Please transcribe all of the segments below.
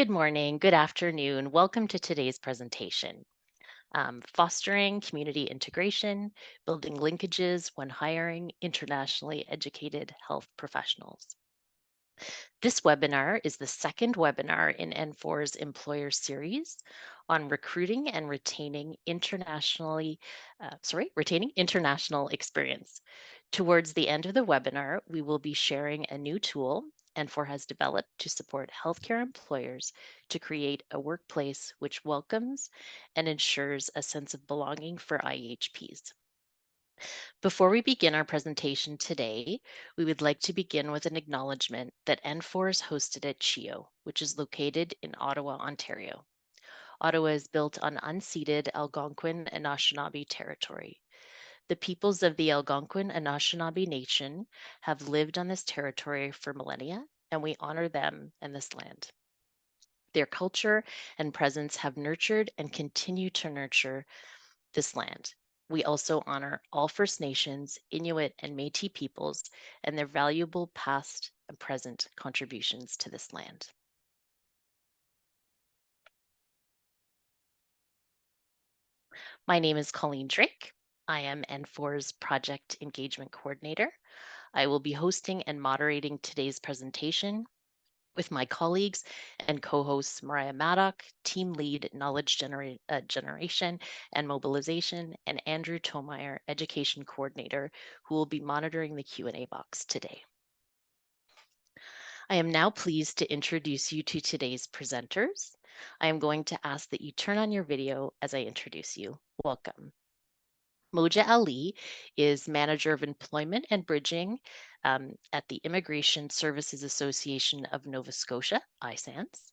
Good morning, good afternoon. Welcome to today's presentation. Fostering community integration, building linkages when hiring internationally educated health professionals. This webinar is the second webinar in N4's employer series on recruiting and retaining international experience. Towards the end of the webinar, we will be sharing a new tool N4 has developed to support healthcare employers to create a workplace which welcomes and ensures a sense of belonging for IEHPs. Before we begin our presentation today, we would like to begin with an acknowledgement that N4 is hosted at CHIO, which is located in Ottawa, Ontario. Ottawa is built on unceded Algonquin and Anishinaabe territory. The peoples of the Algonquin and Anishinaabe Nation have lived on this territory for millennia, and we honor them and this land. Their culture and presence have nurtured and continue to nurture this land. We also honor all First Nations, Inuit, and Métis peoples and their valuable past and present contributions to this land. My name is Colleen Drake. I am N4's Project Engagement Coordinator. I will be hosting and moderating today's presentation with my colleagues and co-hosts Mariah Maddock, Team Lead Knowledge Generation and Mobilization, and Andrew Tomeyer, Education Coordinator, who will be monitoring the Q&A box today. I am now pleased to introduce you to today's presenters. I am going to ask that you turn on your video as I introduce you. Welcome. Moja Ali is Manager of Employment and Bridging at the Immigration Services Association of Nova Scotia, ISANS.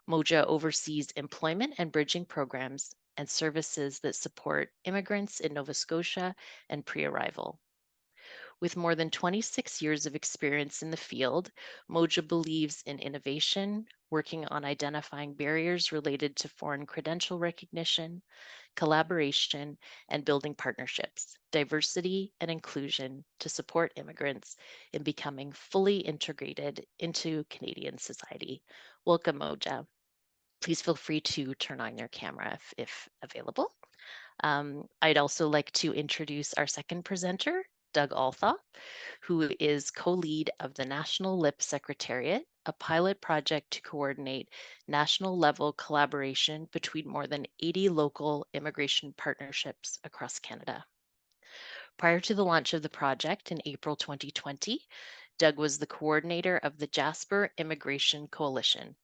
Moja oversees employment and bridging programs and services that support immigrants in Nova Scotia and pre-arrival. With more than 26 years of experience in the field, Moja believes in innovation, working on identifying barriers related to foreign credential recognition, collaboration, and building partnerships, diversity, and inclusion to support immigrants in becoming fully integrated into Canadian society. Welcome, Moja. Please feel free to turn on your camera if available. I'd also like to introduce our second presenter, Doug Althoff, who is co-lead of the National LIP Secretariat, a pilot project to coordinate national level collaboration between more than 80 local immigration partnerships across Canada. Prior to the launch of the project in April 2020, Doug was the coordinator of the Jasper Immigration Coalition,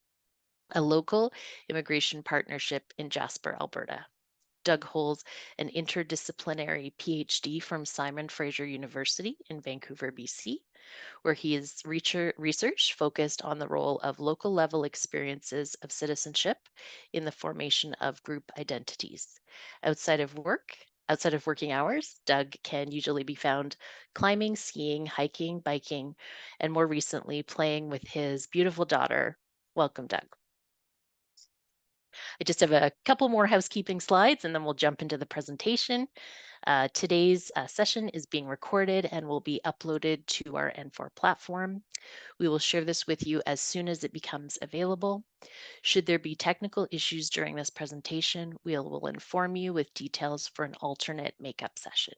a local immigration partnership in Jasper, Alberta. Doug holds an interdisciplinary PhD from Simon Fraser University in Vancouver, BC, where his research focused on the role of local level experiences of citizenship in the formation of group identities. Outside of working hours, Doug can usually be found climbing, skiing, hiking, biking, and more recently playing with his beautiful daughter. Welcome, Doug. I just have a couple more housekeeping slides and then we'll jump into the presentation. Today's session is being recorded and will be uploaded to our N4 platform. We will share this with you as soon as it becomes available. Should there be technical issues during this presentation, we will inform you with details for an alternate makeup session.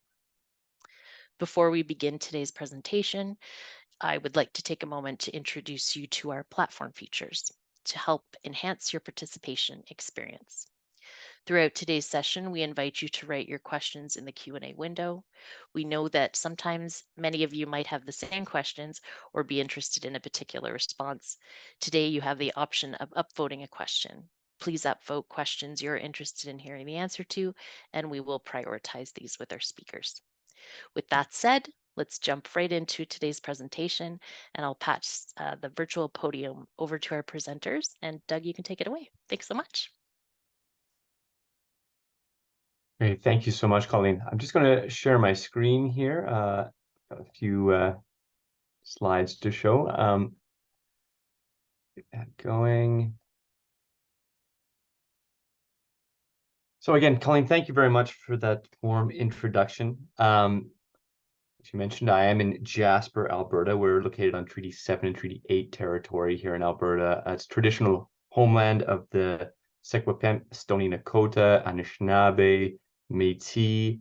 Before we begin today's presentation, I would like to take a moment to introduce you to our platform features to help enhance your participation experience. Throughout today's session, we invite you to write your questions in the Q&A window. We know that sometimes many of you might have the same questions or be interested in a particular response. Today, you have the option of upvoting a question. Please upvote questions you're interested in hearing the answer to, and we will prioritize these with our speakers. With that said, let's jump right into today's presentation, and I'll pass the virtual podium over to our presenters. And Doug, you can take it away. Thanks so much. Great, thank you so much, Colleen. I'm just going to share my screen here. Got a few slides to show. Get that going. So again, Colleen, thank you very much for that warm introduction. As you mentioned, I am in Jasper, Alberta. We're located on Treaty 7 and Treaty 8 territory here in Alberta. It's traditional homeland of the Secwepemc, Stoney Nakoda, Anishinaabe, Métis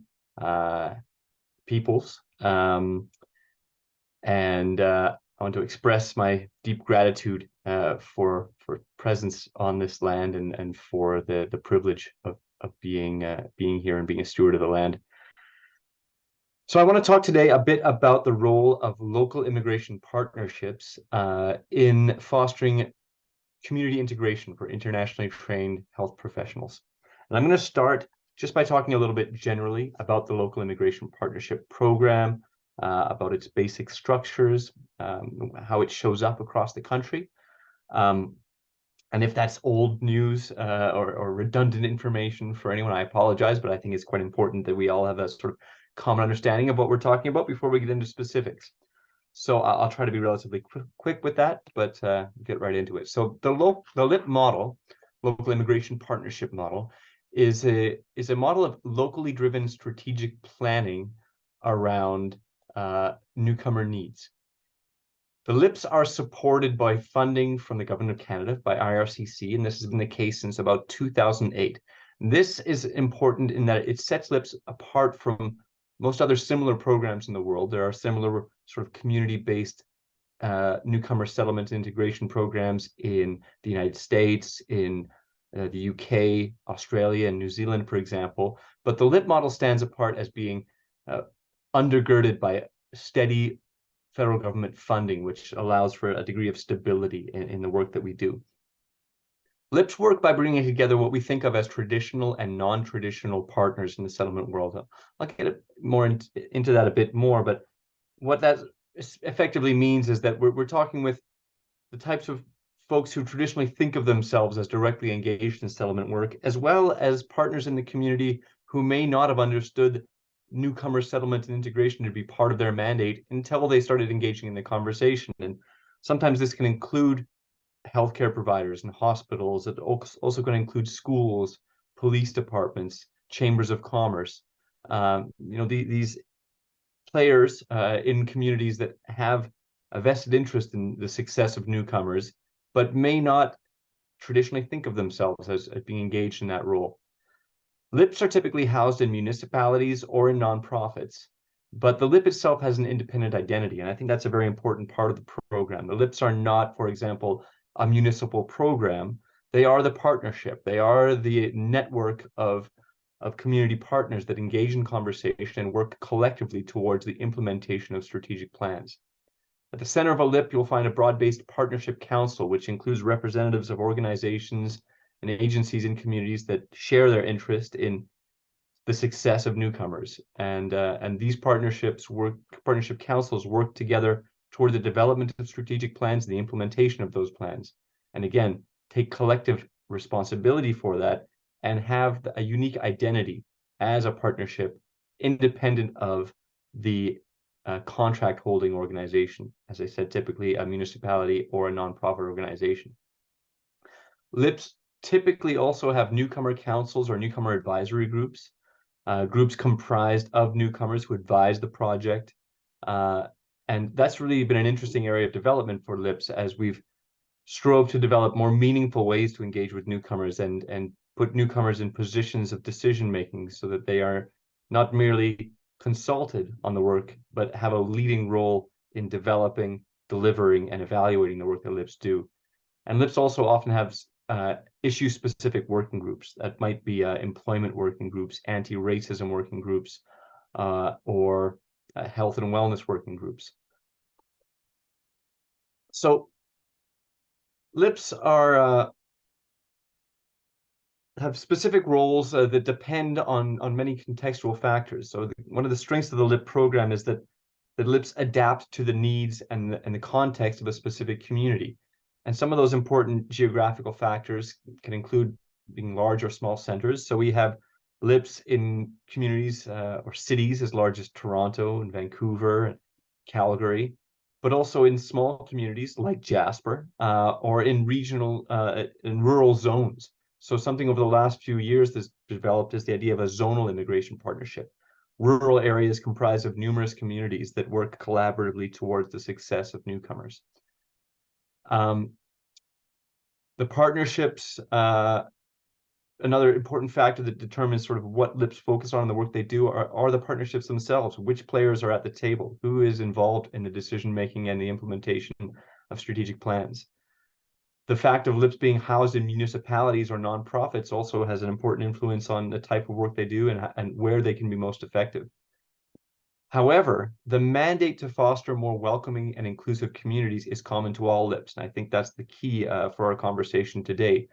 peoples. I want to express my deep gratitude for presence on this land and for the privilege of being here and being a steward of the land. So I want to talk today a bit about the role of local immigration partnerships in fostering community integration for internationally trained health professionals. And I'm going to start just by talking a little bit generally about the local immigration partnership program, about its basic structures, how it shows up across the country. And if that's old news or redundant information for anyone, I apologize, but I think it's quite important that we all have a sort of common understanding of what we're talking about before we get into specifics. So I'll try to be relatively quick with that, but get right into it. So the LIP model, local immigration partnership model, is a model of locally driven strategic planning around newcomer needs. The LIPs are supported by funding from the Government of Canada, by IRCC, and this has been the case since about 2008. This is important in that it sets LIPs apart from most other similar programs in the world. There are similar sort of community-based newcomer settlement integration programs in the United States, in the UK, Australia, and New Zealand, for example. But the LIP model stands apart as being undergirded by steady federal government funding, which allows for a degree of stability in the work that we do. LIPs work by bringing together what we think of as traditional and non-traditional partners in the settlement world. I'll get more into that a bit more, but what that effectively means is that we're talking with the types of folks who traditionally think of themselves as directly engaged in settlement work, as well as partners in the community who may not have understood newcomer settlement and integration to be part of their mandate until they started engaging in the conversation. And sometimes this can include healthcare providers and hospitals. It also going to include schools, police departments, chambers of commerce. These players in communities that have a vested interest in the success of newcomers, but may not traditionally think of themselves as being engaged in that role. LIPs are typically housed in municipalities or in nonprofits, but the LIP itself has an independent identity, and I think that's a very important part of the program. The LIPs are not, for example, a municipal program. They are the partnership. They are the network of community partners that engage in conversation and work collectively towards the implementation of strategic plans. At the center of a LIP, you'll find a broad-based partnership council, which includes representatives of organizations and agencies in communities that share their interest in the success of newcomers. And these partnership councils work together toward the development of strategic plans and the implementation of those plans. And again, take collective responsibility for that and have a unique identity as a partnership independent of the contract holding organization. As I said, typically a municipality or a nonprofit organization. LIPs typically also have newcomer councils or newcomer advisory groups, groups comprised of newcomers who advise the project. And that's really been an interesting area of development for LIPs as we've strove to develop more meaningful ways to engage with newcomers and put newcomers in positions of decision making so that they are not merely consulted on the work, but have a leading role in developing, delivering, and evaluating the work that LIPs do. And LIPs also often have issue-specific working groups that might be employment working groups, anti-racism working groups, or health and wellness working groups. So LIPs are have specific roles that depend on many contextual factors. So one of the strengths of the LIP program is that the LIPs adapt to the needs and the context of a specific community. And some of those important geographical factors can include being large or small centers. So we have LIPs in communities or cities as large as Toronto and Vancouver and Calgary, but also in small communities like Jasper or in regional in rural zones. So something over the last few years that's developed is the idea of a zonal immigration partnership. Rural areas comprised of numerous communities that work collaboratively towards the success of newcomers. The The partnerships, another important factor that determines sort of what LIPs focus on in the work they do are the partnerships themselves. Which players are at the table? Who is involved in the decision-making and the implementation of strategic plans? The fact of LIPs being housed in municipalities or nonprofits also has an important influence on the type of work they do and where they can be most effective. However, the mandate to foster more welcoming and inclusive communities is common to all LIPs, and I think that's the key for our conversation today.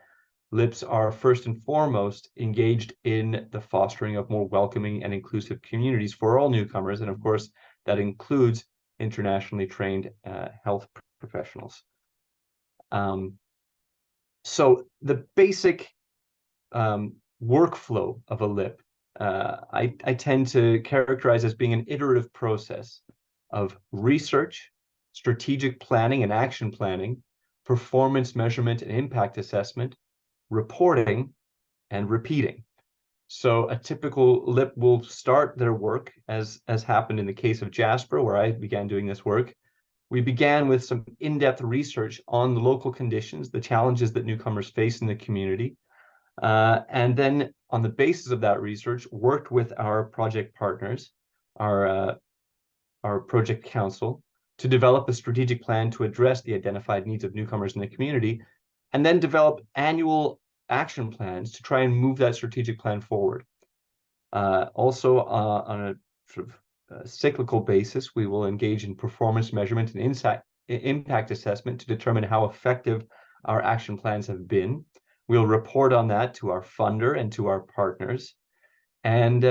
LIPs are first and foremost engaged in the fostering of more welcoming and inclusive communities for all newcomers, and of course, that includes internationally trained health professionals. So the basic workflow of a LIP, I tend to characterize as being an iterative process of research, strategic planning and action planning, performance measurement and impact assessment, reporting, and repeating. So a typical LIP will start their work, as happened in the case of Jasper, where I began doing this work. We began with some in-depth research on the local conditions, the challenges that newcomers face in the community, and then on the basis of that research, worked with our project partners, our project council, to develop a strategic plan to address the identified needs of newcomers in the community, and then develop annual action plans to try and move that strategic plan forward. Also, on a sort of cyclical basis, we will engage in performance measurement and impact assessment to determine how effective our action plans have been. We'll report on that to our funder and to our partners. And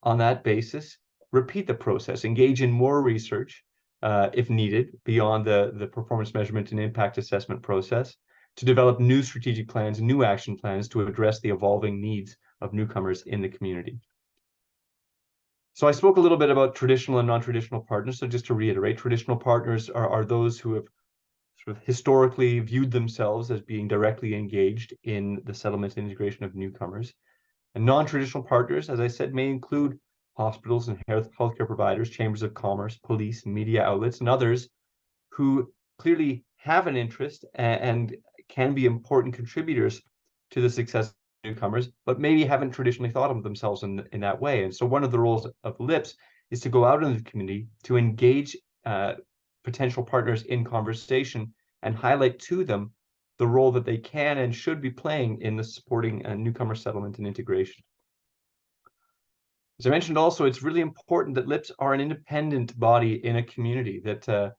on that basis, repeat the process, engage in more research if needed beyond the performance measurement and impact assessment process to develop new strategic plans, new action plans to address the evolving needs of newcomers in the community. So I spoke a little bit about traditional and non-traditional partners. So just to reiterate, traditional partners are those who have sort of historically viewed themselves as being directly engaged in the settlement and integration of newcomers. And non-traditional partners, as I said, may include hospitals and healthcare providers, chambers of commerce, police, media outlets, and others who clearly have an interest and can be important contributors to the success of newcomers, but maybe haven't traditionally thought of themselves in that way. And so one of the roles of LIPs is to go out in the community to engage potential partners in conversation and highlight to them the role that they can and should be playing in the supporting newcomer settlement and integration. As I mentioned also, it's really important that LIPs are an independent body in a community, that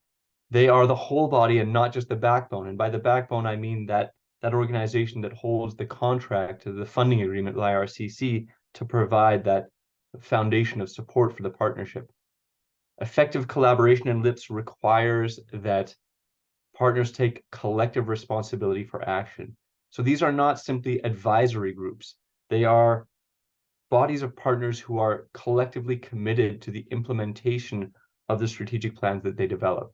they are the whole body and not just the backbone. And by the backbone, I mean that organization that holds the contract, the funding agreement with IRCC to provide that foundation of support for the partnership. Effective collaboration in LIPs requires that partners take collective responsibility for action. So these are not simply advisory groups. They are bodies of partners who are collectively committed to the implementation of the strategic plans that they develop.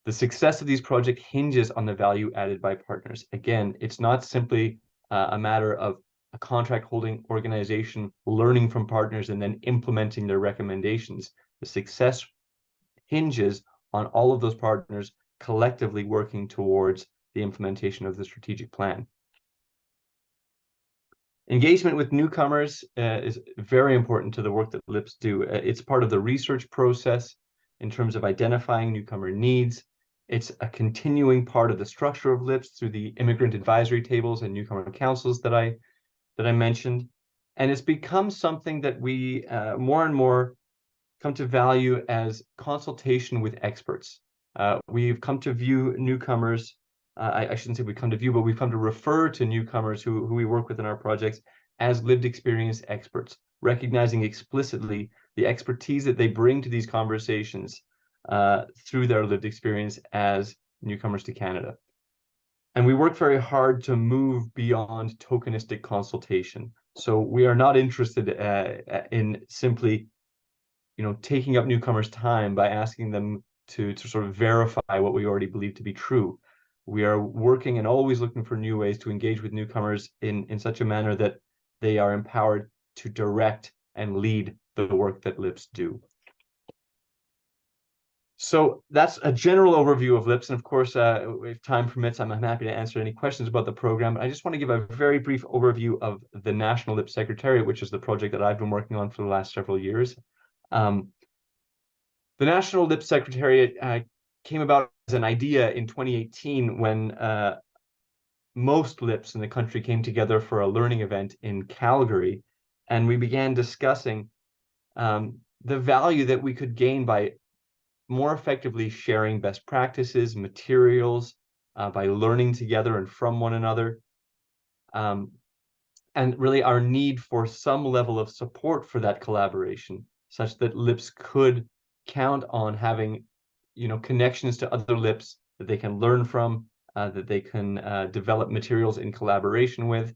The success of these projects hinges on the value added by partners. Again, it's not simply a matter of a contract holding organization learning from partners and then implementing their recommendations. The success hinges on all of those partners collectively working towards the implementation of the strategic plan. Engagement with newcomers is very important to the work that LIPs do. It's part of the research process in terms of identifying newcomer needs. It's a continuing part of the structure of LIPs through the immigrant advisory tables and newcomer councils that I mentioned. And it's become something that we more and more come to value as consultation with experts. We've come to view newcomers, I shouldn't say we've come to view, but we've come to refer to newcomers who we work with in our projects as lived experience experts, recognizing explicitly the expertise that they bring to these conversations through their lived experience as newcomers to Canada. And we work very hard to move beyond tokenistic consultation. So we are not interested in simply taking up newcomers' time by asking them to sort of verify what we already believe to be true. We are working and always looking for new ways to engage with newcomers in such a manner that they are empowered to direct and lead the work that LIPs do. So that's a general overview of LIPS. And of course, if time permits, I'm happy to answer any questions about the program. But I just want to give a very brief overview of the National LIPS Secretariat, which is the project that I've been working on for the last several years. The National LIPS Secretariat came about as an idea in 2018 when most LIPS in the country came together for a learning event in Calgary. And we began discussing the value that we could gain by more effectively sharing best practices, materials, by learning together and from one another, and really our need for some level of support for that collaboration, such that LIPS could count on having, connections to other LIPS that they can learn from, that they can develop materials in collaboration with.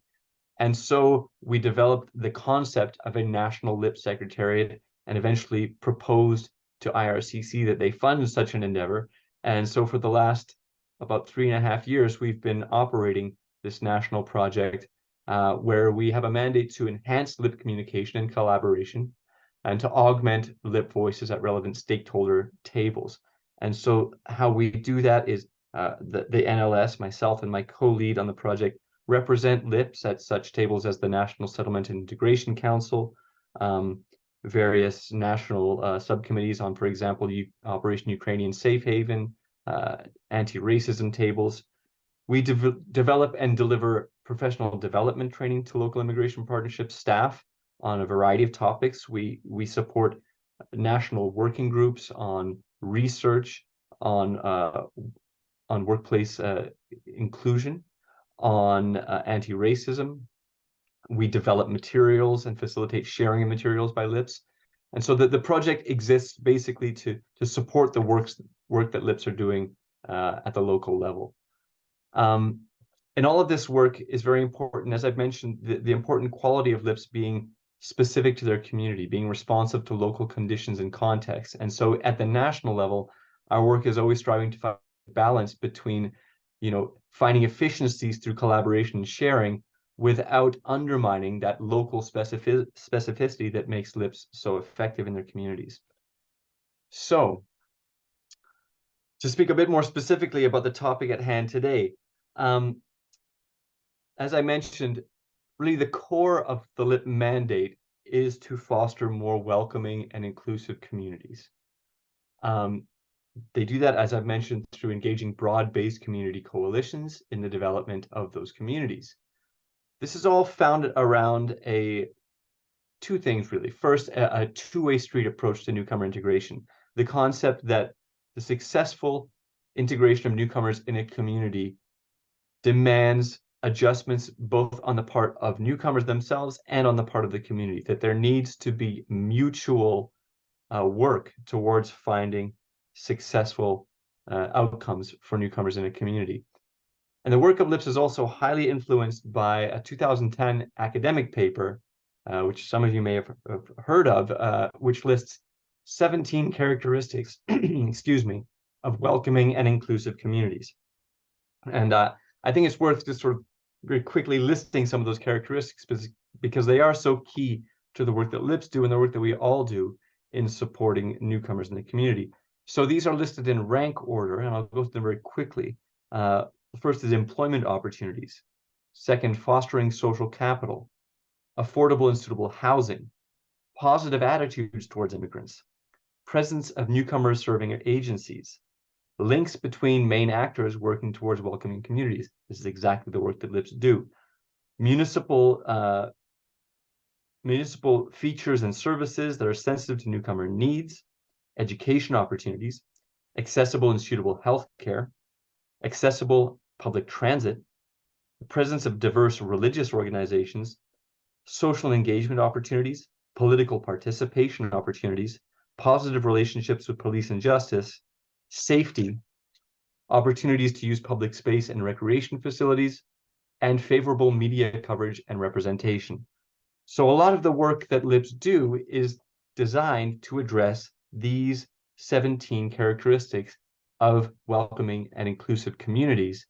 And so we developed the concept of a national LIPS secretariat and eventually proposed to IRCC that they fund such an endeavor. And so for the last about 3.5 years, we've been operating this national project where we have a mandate to enhance LIP communication and collaboration and to augment LIP voices at relevant stakeholder tables. And so how we do that is the NLS, myself and my co-lead on the project, represent LIPS at such tables as the National Settlement and Integration Council, various national subcommittees on, for example, Operation Ukrainian Safe Haven, anti-racism tables. We develop and deliver professional development training to local immigration partnership staff on a variety of topics. We support national working groups on research, on workplace inclusion, on anti-racism. We develop materials and facilitate sharing of materials by LIPS. And so the project exists basically to support the work that LIPS are doing at the local level. And all of this work is very important, as I've mentioned, the important quality of LIPS being specific to their community, being responsive to local conditions and contexts. And so at the national level, our work is always striving to find balance between, finding efficiencies through collaboration and sharing without undermining that local specificity that makes LIPS so effective in their communities. So, to speak a bit more specifically about the topic at hand today, as I mentioned, really the core of the LIP mandate is to foster more welcoming and inclusive communities. They do that, as I've mentioned, through engaging broad-based community coalitions in the development of those communities. This is all founded around two things, really. First, a two-way street approach to newcomer integration. The concept that the successful integration of newcomers in a community demands adjustments both on the part of newcomers themselves and on the part of the community, that there needs to be mutual work towards finding successful outcomes for newcomers in a community. And the work of LIPS is also highly influenced by a 2010 academic paper, which some of you may have heard of, which lists 17 characteristics, excuse me, of welcoming and inclusive communities. And I think it's worth just sort of very quickly listing some of those characteristics because they are so key to the work that LIPS do and the work that we all do in supporting newcomers in the community. So these are listed in rank order, and I'll go through them very quickly. First is employment opportunities. Second, fostering social capital, affordable and suitable housing, positive attitudes towards immigrants, presence of newcomers serving agencies, links between main actors working towards welcoming communities. This is exactly the work that LIPS do. Municipal features and services that are sensitive to newcomer needs, education opportunities, accessible and suitable health care, accessible public transit, the presence of diverse religious organizations, social engagement opportunities, political participation opportunities, positive relationships with police and justice, safety, opportunities to use public space and recreation facilities, and favorable media coverage and representation. So a lot of the work that LIPS do is designed to address these 17 characteristics of welcoming and inclusive communities.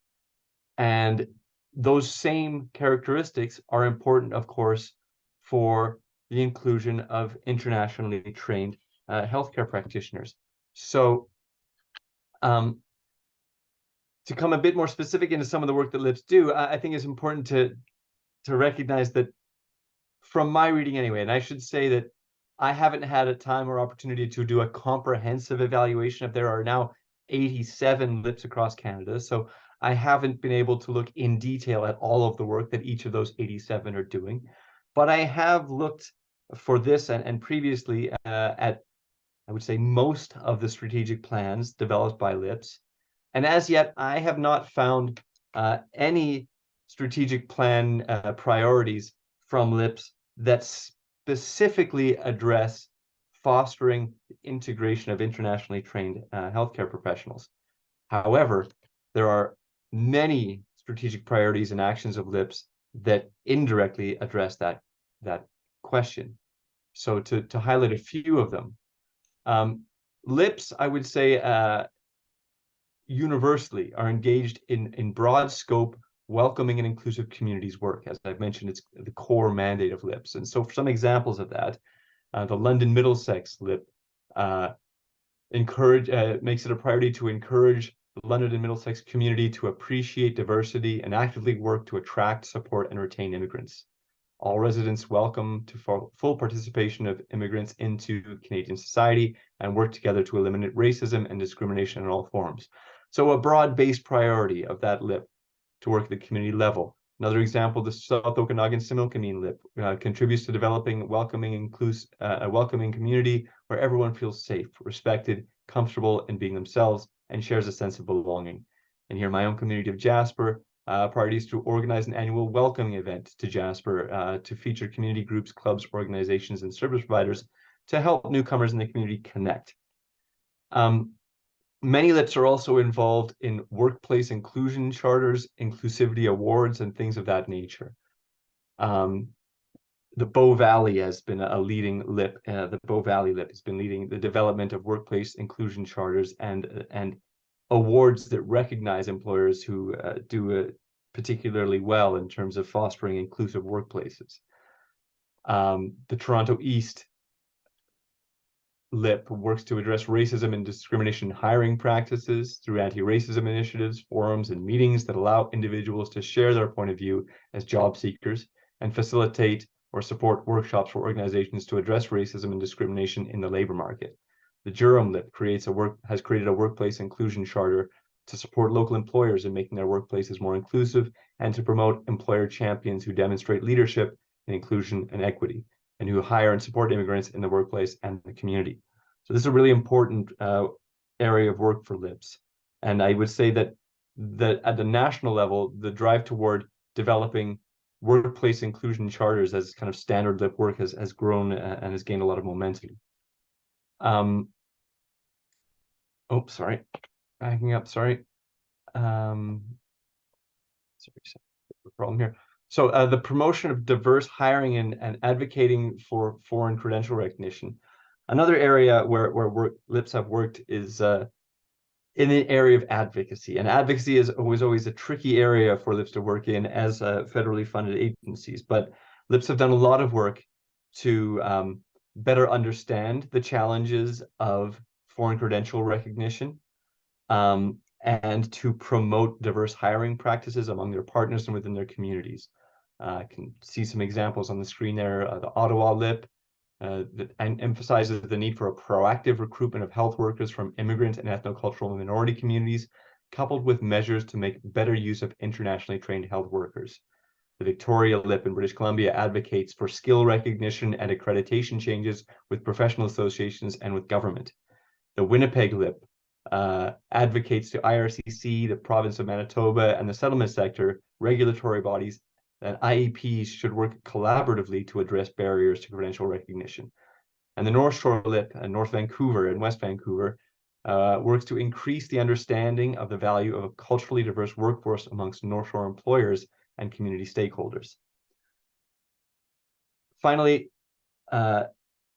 And those same characteristics are important, of course, for the inclusion of internationally trained healthcare practitioners. So To come a bit more specific into some of the work that LIPs do, I think it's important to recognize that, from my reading anyway, and I should say that I haven't had a time or opportunity to do a comprehensive evaluation of, there are now 87 LIPs across Canada, so I haven't been able to look in detail at all of the work that each of those 87 are doing. But I have looked for this and previously at, I would say, most of the strategic plans developed by LIPs. And as yet, I have not found any strategic plan priorities from LIPs that specifically address fostering the integration of internationally trained healthcare professionals. However, there are many strategic priorities and actions of LIPs that indirectly address that question. So to highlight a few of them, LIPs, I would say, universally are engaged in broad scope, welcoming and inclusive communities work. As I've mentioned, it's the core mandate of LIPs. And so for some examples of that, the London Middlesex LIP makes it a priority to encourage the London and Middlesex community to appreciate diversity and actively work to attract, support, and retain immigrants. All residents welcome to full participation of immigrants into Canadian society and work together to eliminate racism and discrimination in all forms. So a broad-based priority of that LIP to work at the community level. Another example, the South Okanagan-Similkameen LIP contributes to developing a welcoming community where everyone feels safe, respected, comfortable in being themselves, and shares a sense of belonging. And here, my own community of Jasper, priorities to organize an annual welcoming event to Jasper to feature community groups, clubs, organizations, and service providers to help newcomers in the community connect. Many LIPs are also involved in workplace inclusion charters, inclusivity awards, and things of that nature. The Bow Valley has been a leading LIP. The Bow Valley LIP has been leading the development of workplace inclusion charters and awards that recognize employers who do particularly well in terms of fostering inclusive workplaces. The Toronto East LIP works to address racism and discrimination hiring practices through anti-racism initiatives, forums, and meetings that allow individuals to share their point of view as job seekers and facilitate or support workshops for organizations to address racism and discrimination in the labor market. The Durham LIP has created a workplace inclusion charter to support local employers in making their workplaces more inclusive and to promote employer champions who demonstrate leadership and inclusion and equity, and who hire and support immigrants in the workplace and the community. So this is a really important area of work for LIPs. And I would say that at the national level, the drive toward developing workplace inclusion charters as kind of standard LIP work has grown and has gained a lot of momentum. Sorry, backing up, sorry. Sorry, problem here. So the promotion of diverse hiring and advocating for foreign credential recognition. Another area where LIPs have worked is in the area of advocacy. And advocacy is always a tricky area for LIPs to work in as federally funded agencies. But LIPs have done a lot of work to better understand the challenges of foreign credential recognition and to promote diverse hiring practices among their partners and within their communities. I can see some examples on the screen there. The Ottawa LIP that emphasizes the need for a proactive recruitment of health workers from immigrant and ethnocultural minority communities, coupled with measures to make better use of internationally trained health workers. The Victoria LIP in British Columbia advocates for skill recognition and accreditation changes with professional associations and with government. The Winnipeg LIP advocates to IRCC, the province of Manitoba, and the settlement sector, regulatory bodies, that IEPs should work collaboratively to address barriers to credential recognition. And the North Shore LIP in North Vancouver and West Vancouver works to increase the understanding of the value of a culturally diverse workforce amongst North Shore employers and community stakeholders. Finally,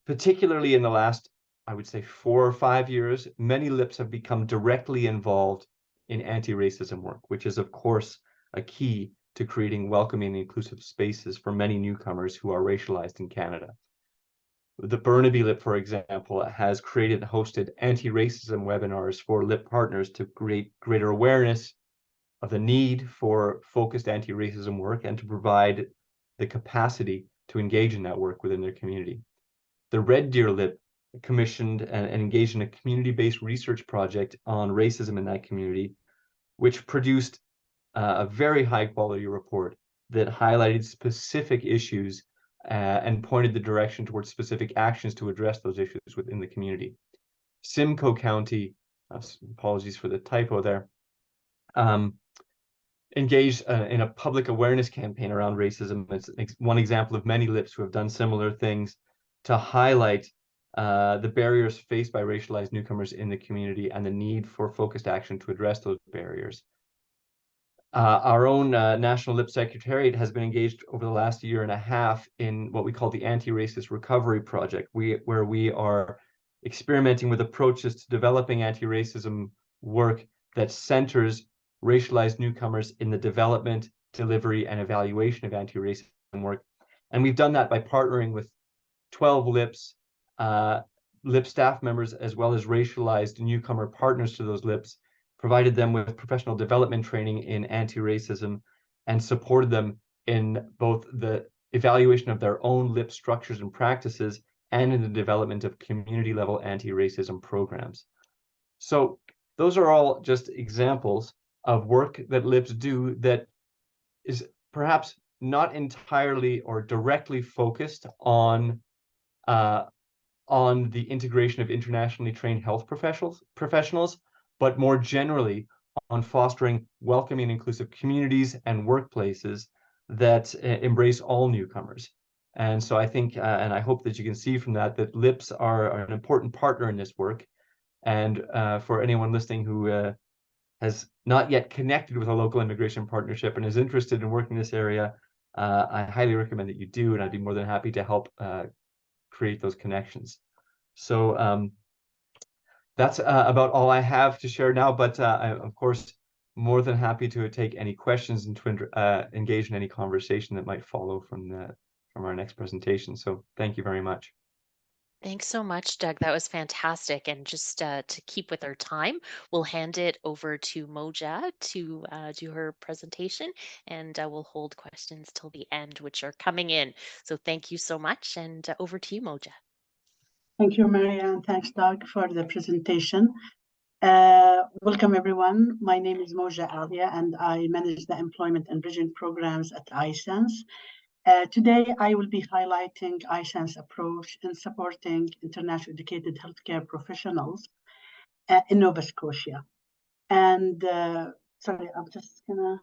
particularly in the last, I would say, 4 or 5 years, many LIPs have become directly involved in anti-racism work, which is, of course, a key to creating welcoming and inclusive spaces for many newcomers who are racialized in Canada. The Burnaby LIP, for example, has created and hosted anti-racism webinars for LIP partners to create greater awareness of the need for focused anti-racism work and to provide the capacity to engage in that work within their community. The Red Deer LIP commissioned and engaged in a community-based research project on racism in that community, which produced a very high-quality report that highlighted specific issues and pointed the direction towards specific actions to address those issues within the community. Simcoe County, apologies for the typo there, engaged in a public awareness campaign around racism. It's one example of many LIPs who have done similar things to highlight the barriers faced by racialized newcomers in the community and the need for focused action to address those barriers. Our own National LIP Secretariat has been engaged over the last year and a half in what we call the Anti-Racist Recovery Project, where we are experimenting with approaches to developing anti-racism work that centers racialized newcomers in the development, delivery, and evaluation of anti-racism work. And we've done that by partnering with 12 LIPs, LIP staff members, as well as racialized newcomer partners to those LIPs, provided them with professional development training in anti-racism, and supported them in both the evaluation of their own LIP structures and practices and in the development of community-level anti-racism programs. So those are all just examples of work that LIPs do that is perhaps not entirely or directly focused on the integration of internationally trained health professionals, but more generally on fostering welcoming and inclusive communities and workplaces that embrace all newcomers. And so I think, and I hope that you can see from that, that LIPs are an important partner in this work. And for anyone listening who has not yet connected with a local immigration partnership and is interested in working in this area, I highly recommend that you do, and I'd be more than happy to help create those connections. So that's about all I have to share now, but I'm, of course, more than happy to take any questions and to engage in any conversation that might follow from our next presentation. So thank you very much. Thanks so much, Doug. That was fantastic. And just to keep with our time, we'll hand it over to Moja to do her presentation, and we'll hold questions till the end, which are coming in. So thank you so much, and over to you, Moja. Thank you, Marianne. Thanks, Doug, for the presentation. Welcome, everyone. My name is Moja Alia, and I manage the employment and bridging programs at iSense. Today, I will be highlighting iSense approach in supporting internationally educated healthcare professionals in Nova Scotia. And sorry, I'm just gonna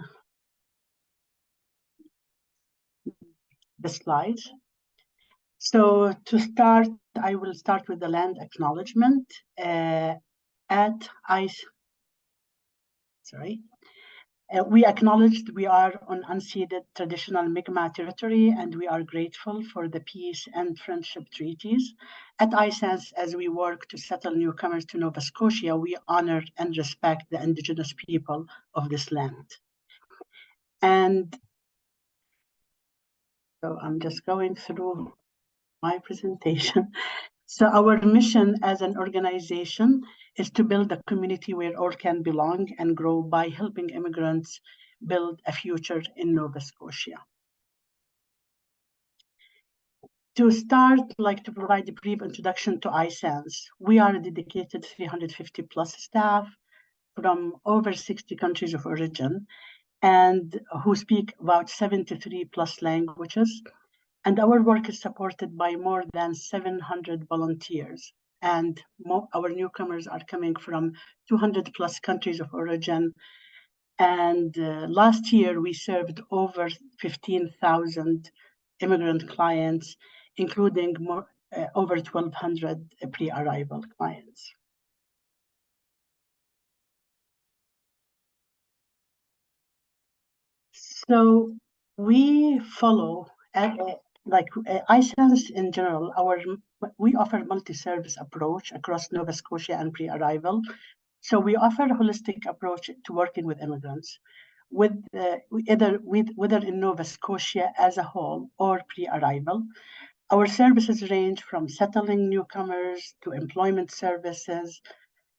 the slides. So to start, I will start with the land acknowledgement at ICE. Sorry. We acknowledge we are on unceded traditional Mi'kmaq territory, and we are grateful for the peace and friendship treaties. At iSense, as we work to settle newcomers to Nova Scotia, we honor and respect the Indigenous people of this land. And so I'm just going through my presentation. So our mission as an organization is to build a community where all can belong and grow by helping immigrants build a future in Nova Scotia. To start, I'd like to provide a brief introduction to iSense. We are a dedicated 350 plus staff from over 60 countries of origin and who speak about 73 plus languages. And our work is supported by more than 700 volunteers. And our newcomers are coming from 200 plus countries of origin. And last year, we served over 15,000 immigrant clients, including over 1,200 pre-arrival clients. So we follow iSense in general, we offer multi-service approach across Nova Scotia and pre-arrival. So we offer a holistic approach to working with immigrants, whether in Nova Scotia as a whole or pre-arrival. Our services range from settling newcomers to employment services,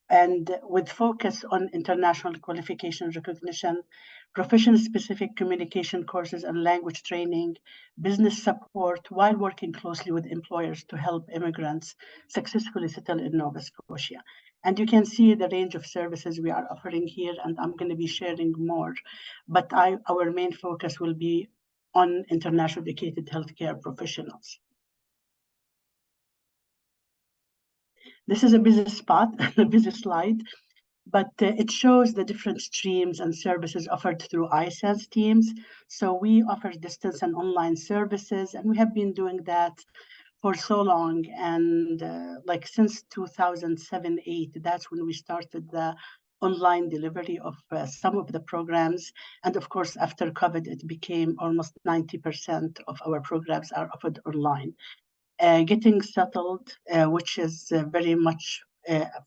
and with focus on international qualification recognition, profession-specific communication courses and language training, business support, while working closely with employers to help immigrants successfully settle in Nova Scotia. And you can see the range of services we are offering here, and I'm going to be sharing more. But our main focus will be on international educated healthcare professionals. This is a busy spot, a busy slide, but it shows the different streams and services offered through iSense teams. So we offer distance and online services, and we have been doing that for so long. And like since 2007-8, that's when we started the online delivery of some of the programs. And of course, after COVID, it became almost 90% of our programs are offered online. Getting settled, which is very much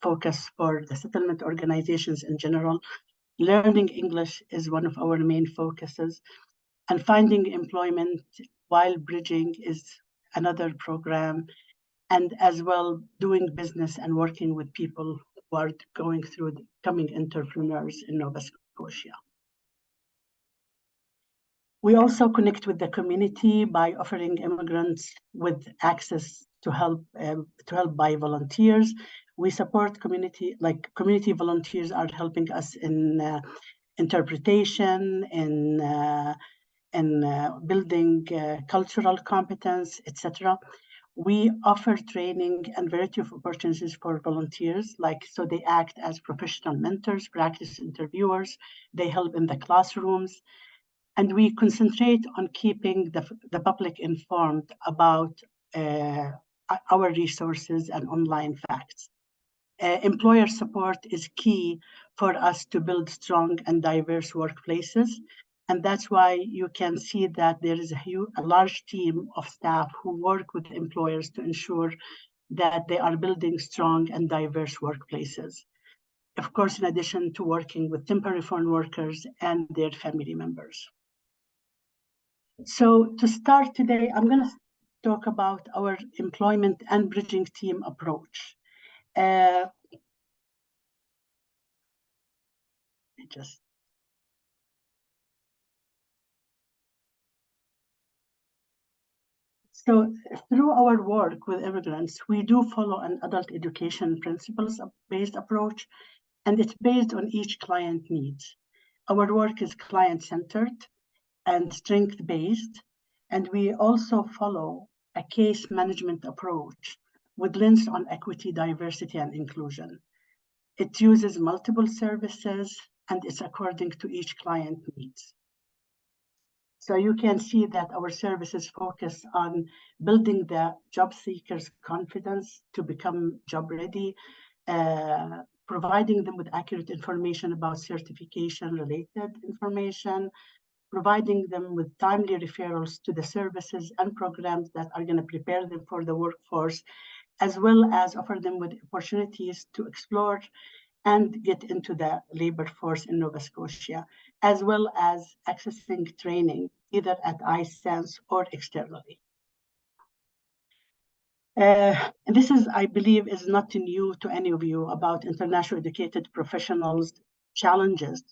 focus for the settlement organizations in general. Learning English is one of our main focuses, and finding employment while bridging is another program, and as well doing business and working with people who are going through becoming entrepreneurs in Nova Scotia. We also connect with the community by offering immigrants with access to help by volunteers. We support community volunteers are helping us in interpretation, in building cultural competence, etc. We offer training and variety of opportunities for volunteers, so they act as professional mentors, practice interviewers, they help in the classrooms. And we concentrate on keeping the public informed about our resources and online facts. Employer support is key for us to build strong and diverse workplaces. And that's why you can see that there is a large team of staff who work with employers to ensure that they are building strong and diverse workplaces. Of course, in addition to working with temporary foreign workers and their family members. So to start today, I'm going to talk about our employment and bridging team approach. So through our work with immigrants, we do follow an adult education principles-based approach, and it's based on each client needs. Our work is client-centered and strength-based, and we also follow a case management approach with lens on equity, diversity, and inclusion. It uses multiple services, and it's according to each client needs. So you can see that our services focus on building the job seekers' confidence to become job ready, providing them with accurate information about certification-related information, providing them with timely referrals to the services and programs that are going to prepare them for the workforce, as well as offer them with opportunities to explore and get into the labor force in Nova Scotia, as well as accessing training either at iSense or externally. This is, I believe, is not new to any of you about international educated professionals' challenges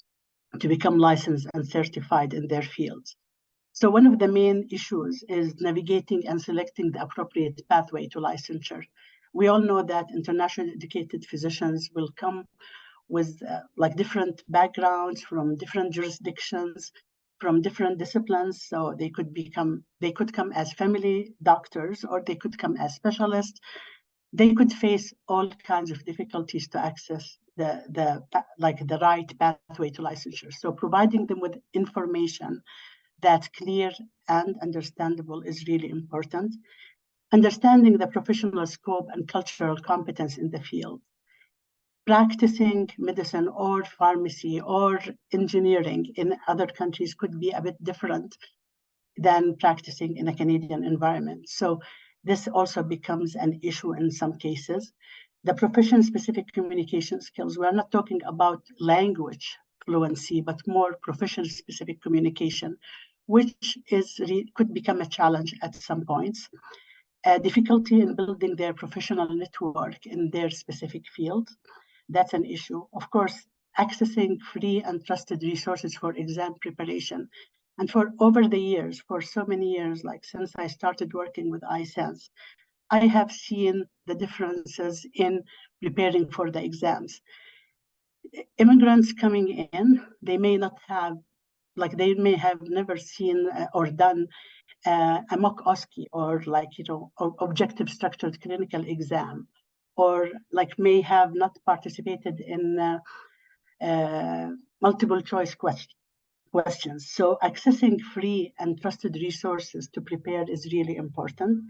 to become licensed and certified in their fields. So one of the main issues is navigating and selecting the appropriate pathway to licensure. We all know that internationally educated physicians will come with different backgrounds from different jurisdictions, from different disciplines. So they could come as family doctors, or they could come as specialists. They could face all kinds of difficulties to access the right pathway to licensure. So providing them with information that's clear and understandable is really important. Understanding the professional scope and cultural competence in the field. Practicing medicine or pharmacy or engineering in other countries could be a bit different than practicing in a Canadian environment. So this also becomes an issue in some cases. The profession-specific communication skills, we're not talking about language fluency, but more profession-specific communication, which could become a challenge at some points. difficulty in building their professional network in their specific field. That's an issue. Of course, accessing free and trusted resources for exam preparation. And for over the years, for so many years, like since I started working with iSense, I have seen the differences in preparing for the exams. Immigrants coming in, they may not have, like they may have never seen or done a mock OSCE or like, you know, objective structured clinical exam, or like may have not participated in multiple choice questions. So accessing free and trusted resources to prepare is really important.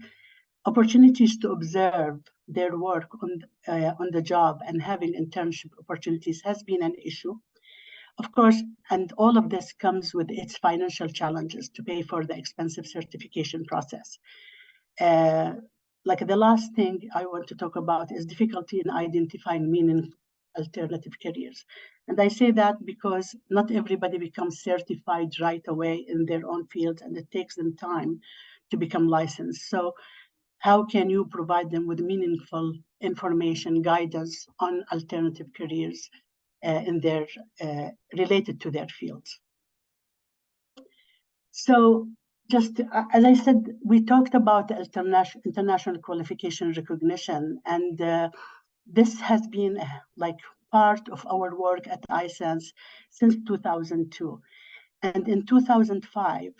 Opportunities to observe their work on the job and having internship opportunities has been an issue. Of course, and all of this comes with its financial challenges to pay for the expensive certification process. Like the last thing I want to talk about is difficulty in identifying meaningful alternative careers. And I say that because not everybody becomes certified right away in their own field, and it takes them time to become licensed. So how can you provide them with meaningful information, guidance on alternative careers in their related to their fields? So just as I said, we talked about the international qualification recognition, and this has been like part of our work at iSense since 2002. And in 2005,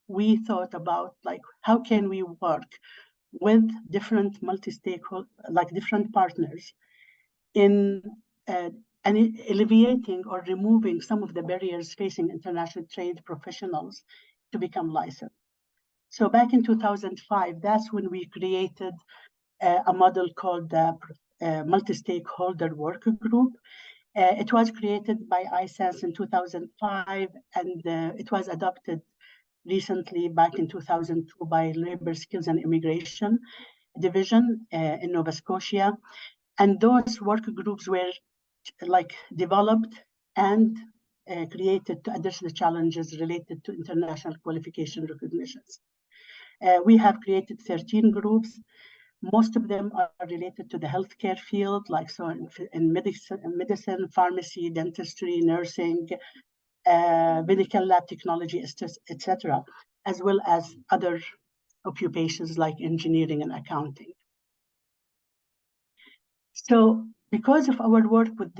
we thought about like, how can we work with different multi-stakeholder, like different partners in and alleviating or removing some of the barriers facing international trade professionals to become licensed. So back in 2005, that's when we created a model called the multi-stakeholder working group. It was created by iSense in 2005, and it was adopted recently back in 2002 by Labor Skills and Immigration Division in Nova Scotia. And those work groups were like developed and created to address the challenges related to international qualification recognitions. We have created 13 groups. Most of them are related to the healthcare field, like so in medicine, pharmacy, dentistry, nursing, medical lab technology, etc., as well as other occupations like engineering and accounting. So because of our work with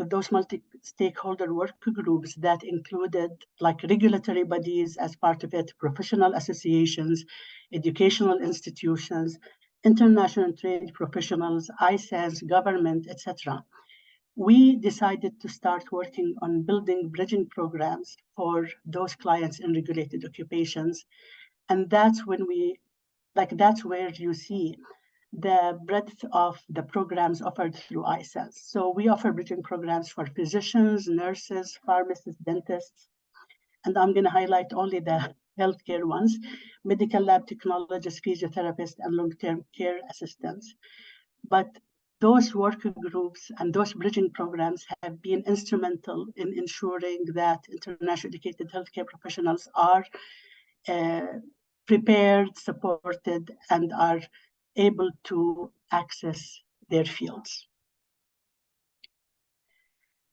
those multi-stakeholder work groups that included like regulatory bodies as part of it, professional associations, educational institutions, international trade professionals, iSense, government, etc., we decided to start working on building bridging programs for those clients in regulated occupations. And that's when that's where you see the breadth of the programs offered through iSense. So we offer bridging programs for physicians, nurses, pharmacists, dentists, and I'm going to highlight only the healthcare ones: medical lab technologists, physiotherapists, and long-term care assistants. But those working groups and those bridging programs have been instrumental in ensuring that internationally educated healthcare professionals are prepared, supported, and are able to access their fields.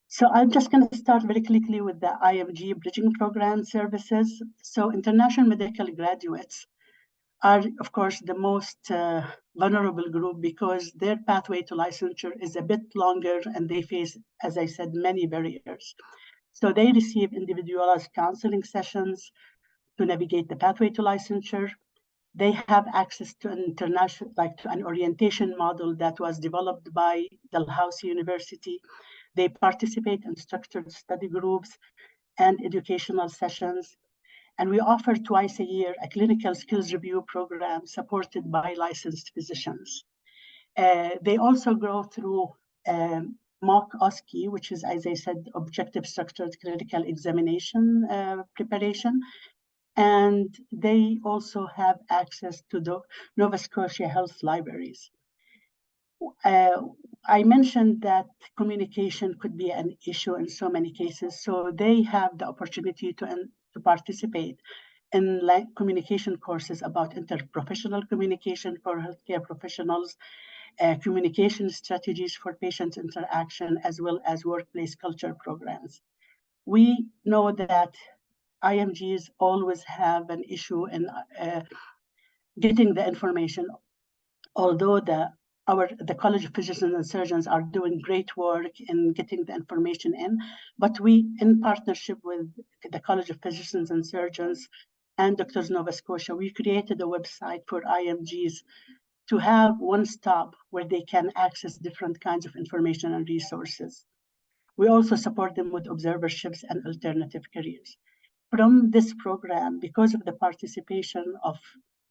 So I'm just going to start very quickly with the IMG bridging program services. So international medical graduates are, of course, the most vulnerable group because their pathway to licensure is a bit longer and they face, as I said, many barriers. So they receive individualized counseling sessions to navigate the pathway to licensure. They have access to an international, like to an orientation model that was developed by Dalhousie University. They participate in structured study groups and educational sessions. And we offer twice a year a clinical skills review program supported by licensed physicians. They also go through mock OSCE, which is, as I said, objective structured clinical examination preparation. And they also have access to the Nova Scotia Health Libraries. I mentioned that communication could be an issue in so many cases, so they have the opportunity to participate in communication courses about interprofessional communication for healthcare professionals, communication strategies for patient interaction, as well as workplace culture programs. We know that IMGs always have an issue in getting the information, although the College of Physicians and Surgeons are doing great work in getting the information in, but we, in partnership with the College of Physicians and Surgeons and Doctors Nova Scotia, we created a website for IMGs to have one stop where they can access different kinds of information and resources. We also support them with observerships and alternative careers. From this program, because of the participation of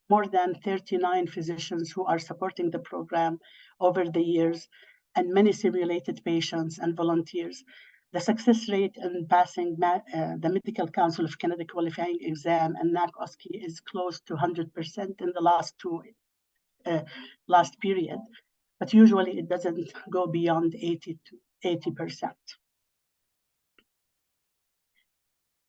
more than 39 physicians who are supporting the program over the years, and many simulated patients and volunteers, the success rate in passing the Medical Council of Canada qualifying exam and NAC OSCE is close to 100% in the last period, but usually it doesn't go beyond 80%.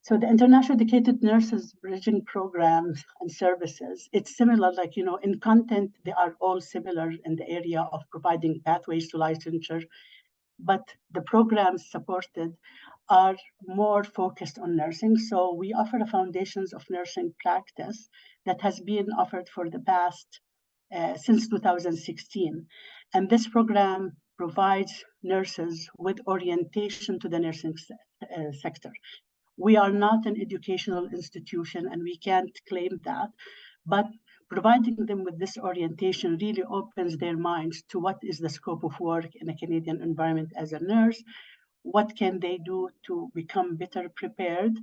So the International Educated Nurses Bridging Programs and Services, it's similar, like, in content, they are all similar in the area of providing pathways to licensure, but the programs supported are more focused on nursing. So we offer a Foundations of Nursing practice that has been offered for the past, since 2016. And this program provides nurses with orientation to the nursing sector. We are not an educational institution and we can't claim that, but providing them with this orientation really opens their minds to what is the scope of work in a Canadian environment as a nurse, what can they do to become better prepared,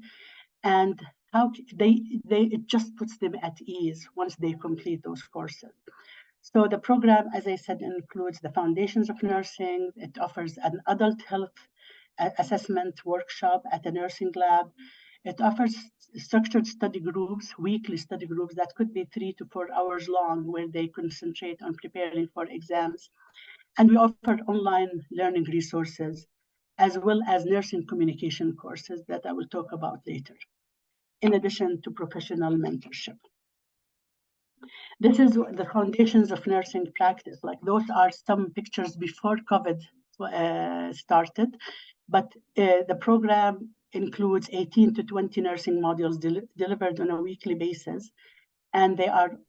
and how it just puts them at ease once they complete those courses. So the program, as I said, includes the Foundations of Nursing. It offers an adult health assessment workshop at a nursing lab. It offers structured study groups, weekly study groups that could be 3 to 4 hours long, where they concentrate on preparing for exams. And we offer online learning resources, as well as nursing communication courses that I will talk about later, in addition to professional mentorship. This is the Foundations of Nursing practice. Like, those are some pictures before COVID started, but the program includes 18 to 20 nursing modules delivered on a weekly basis, and they are